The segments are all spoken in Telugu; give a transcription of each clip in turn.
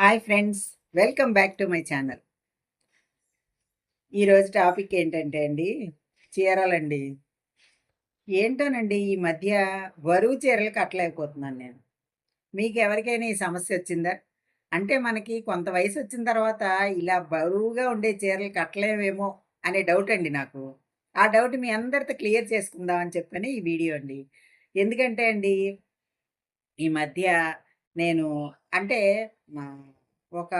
Hi friends, welcome back to my channel. ఈరోజు టాపిక్ ఏంటంటే అండి, చీరలండి. ఏంటోనండి ఈ మధ్య బరువు చీరలు కట్టలేకపోతున్నాను నేను. మీకు ఎవరికైనా ఈ సమస్య వచ్చిందా? అంటే మనకి కొంత వయసు వచ్చిన తర్వాత ఇలా బరువుగా ఉండే చీరలు కట్టలేమేమో అనే డౌట్ అండి నాకు. ఆ డౌట్ మీ అందరితో క్లియర్ చేసుకుందాం అని చెప్పని ఈ వీడియో అండి. ఎందుకంటే అండి, ఈ మధ్య నేను అంటే మా ఒక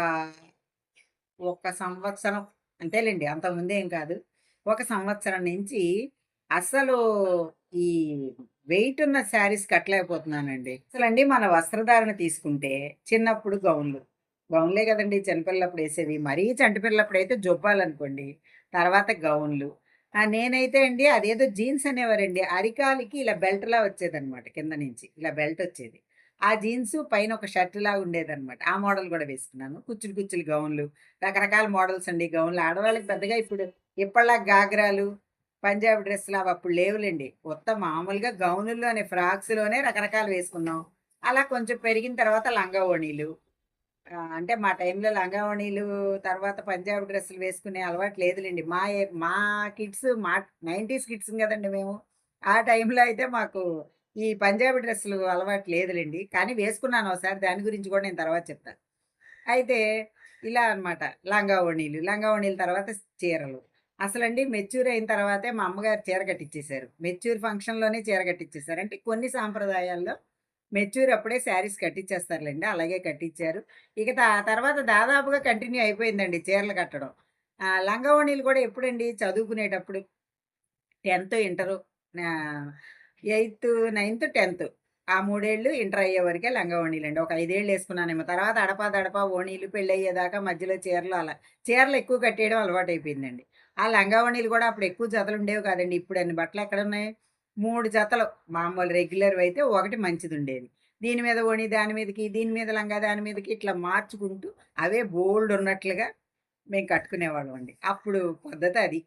ఒక సంవత్సరం అంతేలెండి. అంతకుముందేం కాదు. ఒక సంవత్సరం నుంచి అస్సలు ఈ వెయిట్ ఉన్న శారీస్ కట్టలేకపోతున్నానండి. అసలండి మన వస్త్రధారణ తీసుకుంటే చిన్నప్పుడు గౌన్లు. గౌన్లే కదండీ చిన్నపిల్లప్పుడు ఏసేవి. మరీ చంటి పిల్లప్పుడైతే జొబ్బాలనుకోండి. తర్వాత గౌన్లు. నేనైతే అండి అదేదో జీన్స్ అనేవారండి. అరికాలికి ఇలా బెల్ట్‌లా వచ్చేదనమాట కింద నుంచి. ఇలా బెల్ట్ వచ్చేది. ఆ జీన్సు పైన ఒక షర్ట్‌లాగా ఉండేదనమాట. ఆ మోడల్ గూడా వేసుకున్నాను. కుచ్చులు కుచ్చులు గౌన్లు. రకరకాల మోడల్స్ అండి గౌన్లు. ఆడవాళ్ళకి పెద్దగా ఇప్పుడు ఇప్పటిలా గాగ్రాలు, పంజాబీ డ్రెస్సులు అవి అప్పుడు లేవులెండి. ఉత్త మామూలుగా గౌనుల్లోనే ఫ్రాక్స్‌లోనే రకరకాలు వేసుకున్నాం. అలా కొంచెం పెరిగిన తర్వాత లంగా ఓణీలు. అంటే మా టైంలో లంగా ఓణీలు తర్వాత పంజాబీ డ్రెస్సులు వేసుకునే అలవాటు లేదులెండి. మా కిడ్స్ మా 90స్ కిడ్స్ గదండీ మేము. ఆ టైంలో అయితే మాకు ఈ పంజాబీ డ్రెస్సులు అలవాటు లేదులెండి. కానీ వేసుకున్నాను ఓసారి. దాని గురించి గూడా నేను తర్వాత చెప్తా. అయితే ఇలా అనమాట. లంగా ఓణీలు. లంగా ఓణీల తర్వాత చీరలు. అసలండి మెచ్యూర్ అయిన తర్వాతే మా అమ్మగారు చీర కట్టిచ్చేశారు. మెచ్యూర్ ఫంక్షన్‌లోనే చీర కట్టిచ్చేశారు. అంటే కొన్ని సాంప్రదాయాల్లో మెచ్యూర్ అప్పుడే శారీస్ కట్టిచ్చేస్తారులెండి. అలాగే కట్టిచ్చారు. ఇక తర్వాత దాదాపుగా కంటిన్యూ అయిపోయిందండి చీరలు కట్టడం. లంగా ఓణీలు కూడా ఎప్పుడండి చదువుకునేటప్పుడు 10థ్, ఇంటరు ఆహ్, 8, 9థ్, 10థ్ ఆ 3 ఏళ్ళు ఇంటర్ అయ్యే వరకే లంగా ఓణీలండి. ఒక 5 ఏళ్ళు యేసుకున్నానేమో. తర్వాత అడపా ఓణీలు పెళ్ళయ్యేదాకా మధ్యలో చీరలు అలా. చీరలు ఎక్కువ కట్టేయడం అలవాటయిపోయిందండి. ఆ లంగా ఓణీలు గూడా అప్పుడు ఎక్కువ జతలుండేవి కాదండి. ఇప్పుడన్ని బట్టలెక్కడున్నాయి? 3 జతలు మామూలు రెగ్యులర్‌వయితే ఒకటి మంచిదుండేది. దీని మీద ఓణి, దాని మీదకి, దీని మీద లంగా, దాని మీదకి ఇట్లా మార్చుకుంటూ అవే బోలెడున్నట్లుగా మేము కట్టుకునేవాళ్ళమండి. అప్పుడు పద్ధతది.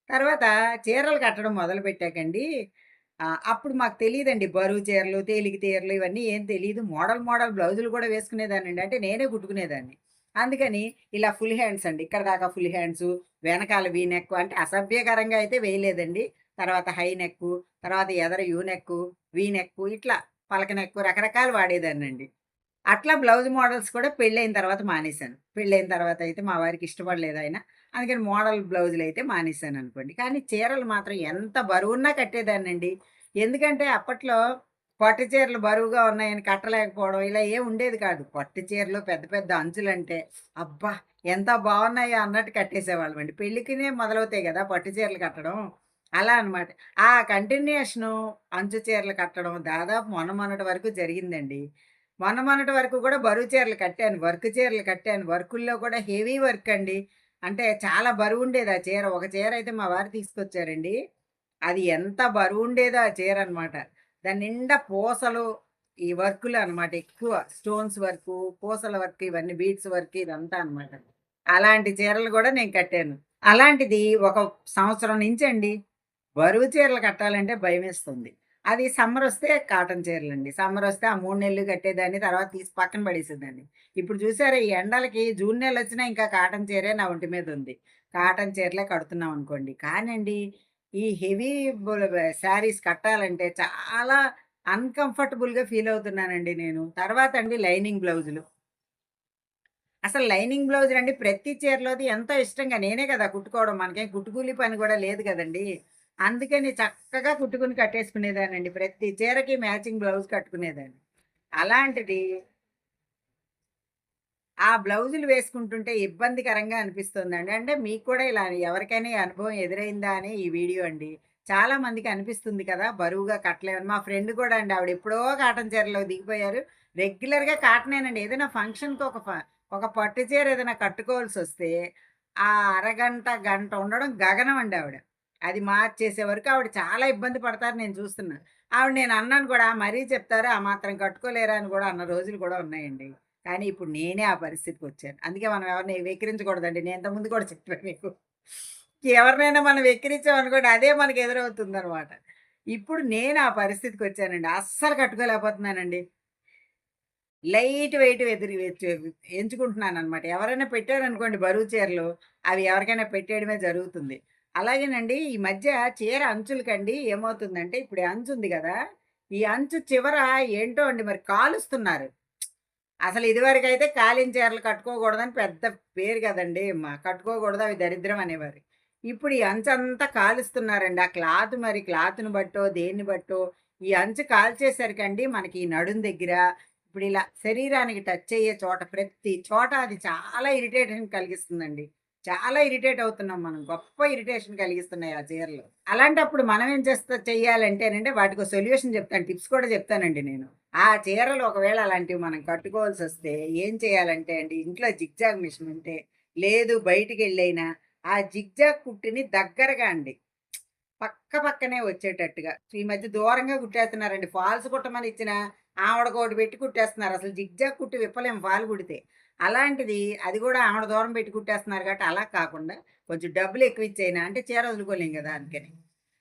తర్వాత చీరలు కట్టడం మొదలుపెట్టాకండి, అప్పుడు మాకు తెలీదండి బరువు చీరలు, తేలిక చీరలు ఇవన్నీ ఏం తెలీదు. మోడల్ బ్లౌజులు కూడా వేసుకునేదాన్నండి. అంటే నేనే కుట్టుకునేదాన్ని. అందుకని ఇలా ఫుల్ హ్యాండ్స్ అండి. ఇక్కడ దాకా ఫుల్ హ్యాండ్సు, వెనకాల వీ నెక్ అంటే అసభ్యకరంగా అయితే వేయలేదండి. తర్వాత హై నెక్కు, తర్వాత ఎదర యూ నెక్కు, వీ నెక్కు ఇట్లా పలక నెక్కు రకరకాలు వాడేదాన్నండి. అట్లా బ్లౌజ్ మోడల్స్ కూడా పెళ్ళైన తర్వాత మానేశాను. పెళ్ళైన తర్వాత అయితే మా వారికి ఇష్టపడలేదాయన. అందుకని మోడల్ బ్లౌజులయితే మానేశాననుకోండి. కానీ చీరలు మాత్రం ఎంత బరువున్నా కట్టేదాన్నండి. ఎందుకంటే అప్పట్లో పట్టు చీరలు బరువుగా ఉన్నాయని కట్టలేకపోవడం ఇలా ఏం ఉండేది కాదు. పట్టు చీరలు పెద్ద పెద్ద అంచులంటే అబ్బా! ఎంత బావున్నాయో అన్నట్టు కట్టేసేవాళ్ళమండి. పెళ్ళికినే మొదలవుతాయి గదా! పట్టు చీరలు కట్టడం. అలా అనమాట. ఆ కంటిన్యూషను అంచు చీరలు కట్టడం దాదాపు మొన్నటి వరకు జరిగిందండి. మొన్నటి వరకు కూడా బరువు చీరలు కట్టాను. వర్క్ చీరలు కట్టాను. వర్కుల్లో కూడా హెవీ వర్క్ అండి. అంటే చాలా బరువుండేది ఆ చీర. ఒక చీర అయితే మా వారు తీసుకొచ్చారండి. అది ఎంత బరువుండేదో ఆ చీరనమాట. దాని నిండా పూసలు, ఈ వర్కులు అనమాట ఎక్కువ. స్టోన్స్ వర్కు, పూసల వర్క్ ఇవన్నీ బీడ్స్ వర్క్ ఇదంతా అనమాట. అలాంటి చీరలు గూడా నేను కట్టాను. అలాంటిది ఒక సంవత్సరం నుంచండి బరువు చీరలు కట్టాలంటే భయమేస్తుంది. అది సమ్మరొస్తే కాటన్ చీరలండి. సమ్మరొస్తే ఆ 3 నెలలు కట్టేదాన్ని. తర్వాత తీసి పక్కన పడేసేదాన్ని. ఇప్పుడు చూసారా ఈ ఎండలకి జూన్ నెలొచ్చినా ఇంకా కాటన్ చీరే నా ఒంటి మీదుంది. కాటన్ చీరలే కడుతున్నామనుకోండి. కానండి ఈ హెవీ శారీస్ కట్టాలంటే చాలా అన్‌కంఫర్టబుల్‌గా ఫీలవుతున్నానండి నేను. తర్వాత అండి లైనింగ్ బ్లౌజులు. అసలు లైనింగ్ బ్లౌజులండి ప్రతి చీరలోది ఎంతో ఇష్టంగా నేనే కదా కుట్టుకోవడం. మనకేం కుట్టుకూలి పని గూడా లేదు కదండీ! అందుకని చక్కగా కుట్టుకొని కట్టేసుకునేదాన్నండి. ప్రతి చీరకి మ్యాచింగ్ బ్లౌజ్ కట్టుకునేదాన్ని. అలాంటిది ఆ బ్లౌజులు వేసుకుంటుంటే ఇబ్బందికరంగా అనిపిస్తుందండి. అంటే మీకు కూడా ఇలా ఎవరికైనా ఈ అనుభవం ఎదురైందా అని ఈ వీడియో అండి. చాలా మందికి అనిపిస్తుంది కదా! బరువుగా కట్టలేమని. మా ఫ్రెండ్ కూడా అండి ఆవిడ ఎప్పుడో కాటన్ చీరలోకి దిగిపోయారు. రెగ్యులర్‌గా కాటనేనండి. ఏదైనా ఫంక్షన్‌కి ఒక పట్టు చీర ఏదైనా కట్టుకోవాల్సొస్తే ఆ అరగంట, గంట ఉండడం గగనం అండి ఆవిడ. అది మార్చేసే వరకు ఆవిడ చాలా ఇబ్బంది పడతారు నేను చూస్తున్నా. నేను అన్నాను కూడా మరీ చెప్తారా ఆ మాత్రం కట్టుకోలేరా అని కూడా అన్న రోజులు కూడా ఉన్నాయండి. కానీ ఇప్పుడు నేనే ఆ పరిస్థితికొచ్చాను. అందుకే మనం ఎవరిని వెక్కిరించకూడదండి. నేను ఇంతకుముందు కూడా చెప్పాను మీకు. ఎవరినైనా మనం వెక్కిరించామనుకోండి అదే మనకు ఎదురవుతుందనమాట. ఇప్పుడు నేను ఆ పరిస్థితికొచ్చానండి. అస్సలు కట్టుకోలేకపోతున్నానండి. Light weight ఎంచుకుంటున్నాననమాట. ఎవరైనా పెట్టారనుకోండి బరువు చీరలు, అవి ఎవరికైనా పెట్టేయడమే జరుగుతుంది. అలాగేనండి ఈ మధ్య చీర అంచులకండి ఏమవుతుందంటే, ఇప్పుడు ఈ అంచుంది గదా! ఈ అంచు చివర ఏంటో అండి మరి కాలుస్తున్నారు. అసలు ఇదివరకైతే కాలిన చీరలు కట్టుకోకూడదని పెద్ద పేరు గదండీ! కట్టుకోకూడదు అవి దరిద్రం అనేవారు. ఇప్పుడు ఈ అంచంతా కాలుస్తున్నారండి. ఆ క్లాత్ మరి క్లాత్‌ని బట్టో, దేన్ని బట్టో ఈ అంచు కాల్చేసరికండి మనకి ఈ నడుం దగ్గర, ఇప్పుడు ఇలా శరీరానికి టచ్ అయ్యే చోట ప్రతి చోట అది చాలా ఇరిటేషన్ కలిగిస్తుందండి. చాలా ఇరిటేట్ అవుతున్నాం మనం. గొప్ప ఇరిటేషన్ కలిగిస్తున్నాయి ఆ చీరలు. అలాంటప్పుడు మనం ఏం చెయ్యాలంటేనండి వాటికో సొల్యూషన్ చెప్తాను. టిప్స్ కూడా చెప్తానండి నేను. ఆ చీరలు ఒకవేళ అలాంటివి మనం కట్టుకోవాల్సొస్తే ఏం చేయాలంటే అండి, ఇంట్లో జిగ్‌జాగ్ మిషన్ ఉంటే, లేదు బయటికెళ్ళైనా ఆ జిగ్‌జాగ్ కుట్టుని దగ్గరగా అండి, పక్కనే వచ్చేటట్టుగా. ఈ మధ్య దూరంగా కుట్టేస్తున్నారండి. ఫాల్స్ కుట్టమని ఇచ్చిన ఆవిడకోటి పెట్టి కుట్టేస్తున్నారు. అసలు జిగ్‌జాగ్ కుట్టి విప్పలేం ఫాల్ కుడితే. అలాంటిది అది కూడా ఆవిడ దూరం పెట్టి కుట్టేస్తున్నారు కాబట్టి అలా కాకుండా కొంచెం డబ్బులు ఎక్కువిచ్చైనా అంటే చీర వదులుకోలేం గదా! అందుకని.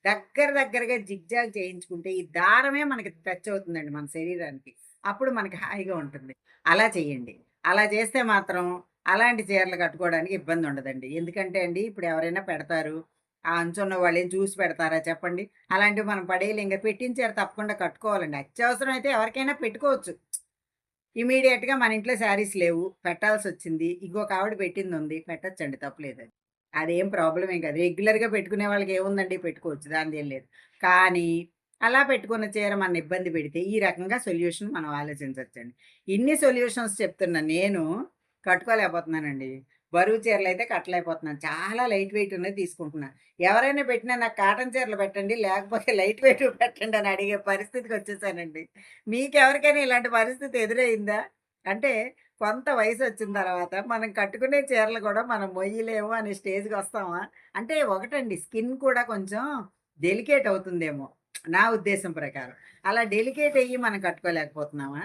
దగ్గరగా జిగ్‌జాగ్ చేయించుకుంటే ఈ దారమే మనకి టచ్ అవుతుందండి మన శరీరానికి. అప్పుడు మనకి హాయిగా ఉంటుంది. అలా చేయండి. అలా చేస్తే మాత్రం అలాంటి చీరలు కట్టుకోవడానికి ఇబ్బందుండదండి. ఎందుకంటే అండి ఇప్పుడు ఎవరైనా పెడతారు. ఆ అంచున్న వాళ్ళేం చూసి పెడతారా చెప్పండి? అలాంటివి మనం పడేయలేం కదా! పెట్టిన చీర తప్పకుండా కట్టుకోవాలండి. అత్యవసరం అయితే ఎవరికైనా పెట్టుకోవచ్చు. ఇమ్మీడియేట్‌గా మన ఇంట్లో శారీస్ లేవు. పెట్టాల్సొచ్చింది. ఇంకొక ఆవిడ పెట్టిందుంది. పెట్టొచ్చండి తప్పులేదది. అదేం ప్రాబ్లమ్ ఏం కాదు. రెగ్యులర్‌గా పెట్టుకునే వాళ్ళకేముందండి పెట్టుకోవచ్చు. దానిదేం లేదు. కానీ అలా పెట్టుకున్న చీర మనని ఇబ్బంది పెడితే ఈ రకంగా సొల్యూషన్ మనం ఆలోచించొచ్చండి. ఇన్ని సొల్యూషన్స్ చెప్తున్న నేను కట్టుకోలేకపోతున్నానండి. బరువు చీరలైతే కట్టలేకపోతున్నాను. చాలా లైట్ వెయిట్ ఉన్నయి తీసుకుంటున్నా. ఎవరైనా పెట్టినా నాకు కాటన్ చీరలు పెట్టండి, లేకపోతే లైట్ వెయిట్‌వి పెట్టండి అని అడిగే పరిస్థితికొచ్చేసానండి. మీకెవరికైనా ఇలాంటి పరిస్థితి ఎదురయిందా? అంటే కొంత వయసొచ్చిన తర్వాత మనం కట్టుకునే చీరలు గూడా మనం మొయ్యలేము అనే స్టేజ్‌కొస్తామా? అంటే ఒకటండి స్కిన్ కూడా కొంచెం డెలికేట్ అవుతుందేమో నా ఉద్దేశం ప్రకారం. అలా డెలికేట్ అయ్యి మనం కట్టుకోలేకపోతున్నామా?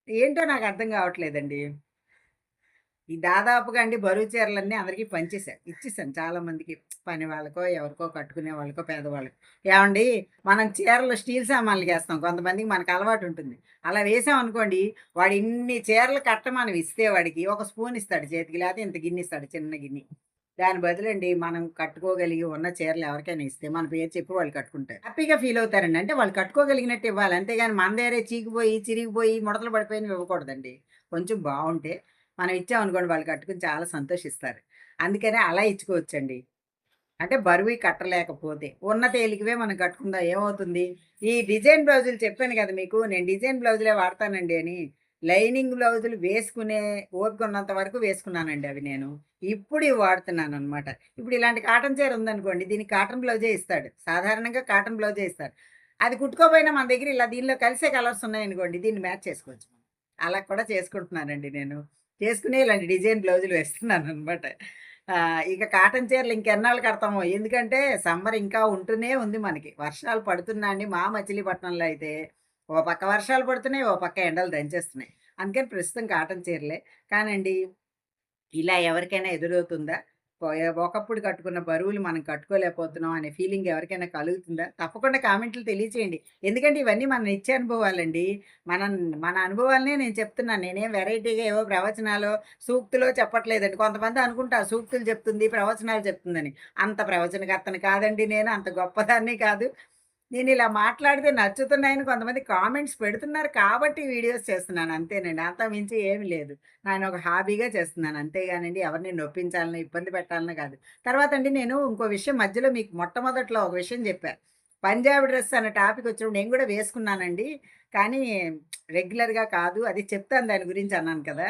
ఏంటో నాకు అర్థం కావట్లేదండి. ఈ దాదాపుగా అండి బరువు చీరలన్నీ అందరికీ పంచేసా. ఇచ్చేసాను చాలా మందికి. పని వాళ్ళకో, ఎవరికో కట్టుకునే వాళ్ళకో, పేదవాళ్ళకో. ఏవండీ మనం చీరలు స్టీల్ సామాన్లకేస్తాం. కొంతమందికి మనకు అలవాటుంటుంది. అలా వేసామనుకోండి, వాడు ఇన్ని చీరలు కట్టమని ఇస్తే వాడికి ఒక స్పూన్ ఇస్తాడు చేతికి. లేతే ఇంత గిన్నె ఇస్తాడు చిన్న గిన్ని. దాని బదులండి మనం కట్టుకోగలిగి ఉన్న చీరలు ఎవరికైనా ఇస్తే మన పేరు చెప్పి వాళ్ళు కట్టుకుంటారు. హ్యాపీగా ఫీల్ అవుతారండి. అంటే వాళ్ళు కట్టుకోగలిగినట్టు ఇవ్వాలి. అంతేగాని మన దగ్గరే చీకిపోయి, చిరిగిపోయి, ముడతలు పడిపోయినవి ఇవ్వకూడదండి. కొంచెం బావుంటే మనం ఇచ్చామనుకోండి వాళ్ళు కట్టుకొని చాలా సంతోషిస్తారు. అందుకనే అలా ఇచ్చుకోవచ్చండి. అంటే బరువుయి కట్టలేకపోతే. ఉన్న తేలికవే మనం కట్టుకుందాం ఏమవుతుంది? ఈ డిజైన్ బ్లౌజులు చెప్పాను కదా మీకు. నేను డిజైన్ బ్లౌజులే వాడతానండి అని. లైనింగ్ బ్లౌజులు వేసుకునే ఓపిక ఉన్నంత వరకు వేసుకున్నానండి అవి నేను. ఇప్పుడు ఇవి వాడుతున్నాననమాట. ఇప్పుడు ఇలాంటి కాటన్ చీర ఉందనుకోండి, దీనికి కాటన్ బ్లౌజే ఇస్తాడు. సాధారణంగా కాటన్ బ్లౌజే ఇస్తారు. అది కుట్టుకోపోయినా మన దగ్గర ఇలా దీనిలో కలిసే కలర్స్ ఉన్నాయనుకోండి, దీన్ని మ్యాచ్ చేసుకోవచ్చు. అలా కూడా చేసుకుంటున్నానండి నేను. చేసుకునే ఇలాంటి డిజైన్ బ్లౌజులు వేస్తున్నాననమాట. ఇక కాటన్ చీరలు ఇంకెన్నాళ్ళు కడతామో. ఎందుకంటే సమ్మర్ ఇంకా ఉంటూనే ఉంది మనకి. వర్షాలు పడుతున్నా అండి మా మచిలీపట్నంలో అయితే ఓ పక్క వర్షాలు పడుతున్నాయి, ఓ పక్క ఎండలు దంచేస్తున్నాయి. అందుకని ప్రస్తుతం కాటన్ చీరలే. కానండి ఇలా ఎవరికైనా ఎదురవుతుందా? ఒకప్పుడు కట్టుకున్న బరువులు మనం కట్టుకోలేకపోతున్నాం అనే ఫీలింగ్ ఎవరికైనా కలుగుతుందా? తప్పకుండా కామెంట్లు తెలియచేయండి. ఎందుకంటే ఇవన్నీ మన నిత్య అనుభవాలండి. మనం మన అనుభవాలనే నేను చెప్తున్నాను. నేనేం వెరైటీగా ఏవో ప్రవచనాలో, సూక్తులో చెప్పట్లేదండి. కొంతమంది అనుకుంటారు సూక్తులు చెప్తుంది, ప్రవచనాలు చెప్తుందని. అంత ప్రవచనకర్తని కాదండి నేను. అంత గొప్పదాన్ని కాదు. నేనిలా మాట్లాడితే నచ్చుతున్నాయని కొంతమంది కామెంట్స్ పెడుతున్నారు కాబట్టి వీడియోస్ చేస్తున్నాను అంతేనండి. అంతకు మించి ఏమి లేదు. నేనొక హాబీగా చేస్తున్నాను. అంతేగానండి ఎవరిని నొప్పించాలనో, ఇబ్బంది పెట్టాలనో కాదు. తర్వాతండి నేను ఇంకో విషయం మధ్యలో మీకు మొట్టమొదట్లో ఒక విషయం చెప్పా. పంజాబీ డ్రెస్ అనే టాపిక్ వచ్చినప్పుడు నేను కూడా వేసుకున్నానండి. కానీ రెగ్యులర్‌గా కాదు. అది చెప్తాను దాని గురించి అన్నాను కదా!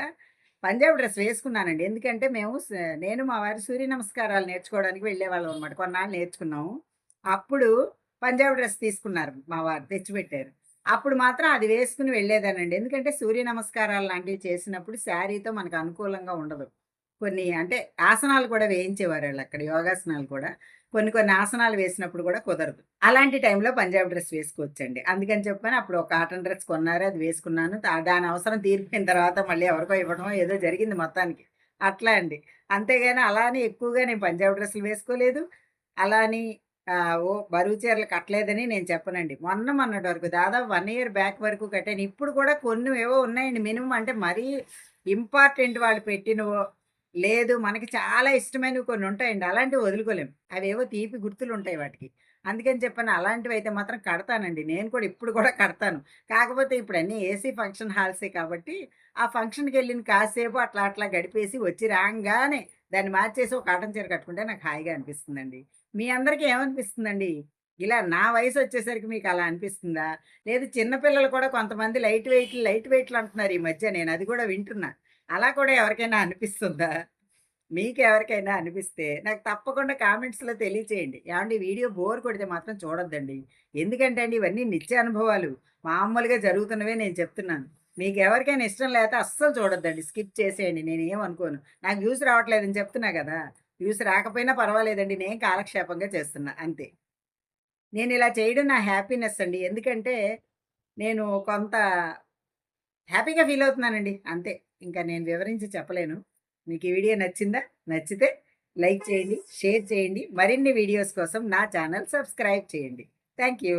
పంజాబీ డ్రెస్ వేసుకున్నానండి. ఎందుకంటే మేము నేను మా వారు సూర్య నమస్కారాలు నేర్చుకోవడానికి వెళ్ళేవాళ్ళం అనమాట. కొన్నాళ్ళు నేర్చుకున్నాము. అప్పుడు పంజాబీ డ్రెస్ తీసుకున్నారు మా వారు తెచ్చిపెట్టారు. అప్పుడు మాత్రం అది వేసుకొని వెళ్ళేదానండి. ఎందుకంటే సూర్య నమస్కారాలు లాంటివి చేసినప్పుడు శారీతో మనకు అనుకూలంగా ఉండదు. కొన్ని అంటే ఆసనాలు కూడా వేయించేవారాళ్ళక్కడ యోగాసనాలు కూడా. కొన్ని ఆసనాలు వేసినప్పుడు కూడా కుదరదు. అలాంటి టైంలో పంజాబీ డ్రెస్ వేసుకోవచ్చండి. అందుకని చెప్పని అప్పుడు ఒక కాటన్ డ్రెస్ కొన్నారు. అది వేసుకున్నాను. దాని అవసరం తీరిపోయిన తర్వాత మళ్ళీ ఎవరికో ఇవ్వడమో ఏదో జరిగింది మొత్తానికి. అట్లా అండి. అంతేగాని అలా అని ఎక్కువగా నేను పంజాబీ డ్రెస్సులు వేసుకోలేదు. అలా అని బరువు చీరలు కట్టలేదని నేను చెప్పనండి. మొన్నటి వరకు దాదాపు 1 ఇయర్ బ్యాక్ వరకు కట్టాను. ఇప్పుడు కూడా కొన్ని ఏవో ఉన్నాయండి. మినిమమ్ అంటే మరీ ఇంపార్టెంట్ వాళ్ళు పెట్టినవో, లేదు మనకి చాలా ఇష్టమైనవి కొన్ని ఉంటాయండి. అలాంటివి వదులుకోలేం. అవేవో తీపి గుర్తులుంటాయి వాటికి. అందుకని చెప్పని అలాంటివైతే మాత్రం కడతానండి. నేను కూడా ఇప్పుడు కూడా కడతాను. కాకపోతే ఇప్పుడన్నీ ఏసీ ఫంక్షన్ హాల్సే కాబట్టి, ఆ ఫంక్షన్‌కెళ్ళిన కాసేపు అట్లా అట్లా గడిపేసి వచ్చి రాంగానే దాన్ని మార్చేసి ఒక కాటన్ చీర కట్టుకుంటే నాకు హాయిగా అనిపిస్తుందండి. మీ అందరికి ఏమనిపిస్తుందండి? ఇలా నా వయసొచ్చేసరికి మీకలా అనిపిస్తుందా? లేదు చిన్న పిల్లలు కూడా కొంతమంది లైట్ వెయిట్‌లు అంటున్నారు ఈ మధ్య నేను అది కూడా వింటున్నా. అలా కూడా ఎవరికైనా అనిపిస్తుందా? మీకెవరికైనా అనిపిస్తే నాకు తప్పకుండా కామెంట్స్‌లో తెలియచేయండి. ఏవండీ వీడియో బోర్ కొడితే మాత్రం చూడొద్దండి. ఎందుకంటే అండి ఇవన్నీ నిత్య అనుభవాలు. మామూలుగా జరుగుతున్నవే నేను చెప్తున్నాను. మీకెవరికైనా ఇష్టం లేతే అస్సలు చూడొద్దండి. స్కిప్ చేసేయండి. నేనేమనుకోను. నాకు వ్యూస్ రావట్లేదని చెప్తున్నా గదా! వ్యూస్ రాకపోయినా పర్వాలేదండి. నేను కాలక్షేపంగా చేస్తున్నా అంతే. నేనిలా చేయడం నా హ్యాపీనెస్ అండి. ఎందుకంటే నేను కొంత హ్యాపీగా ఫీల్ అవుతున్నానండి. అంతే. ఇంకా నేను వివరించి చెప్పలేను. మీకు ఈ వీడియో నచ్చిందా? నచ్చితే లైక్ చేయండి, షేర్ చేయండి. మరిన్ని వీడియోస్ కోసం నా ఛానల్ సబ్స్క్రైబ్ చేయండి. Thank you.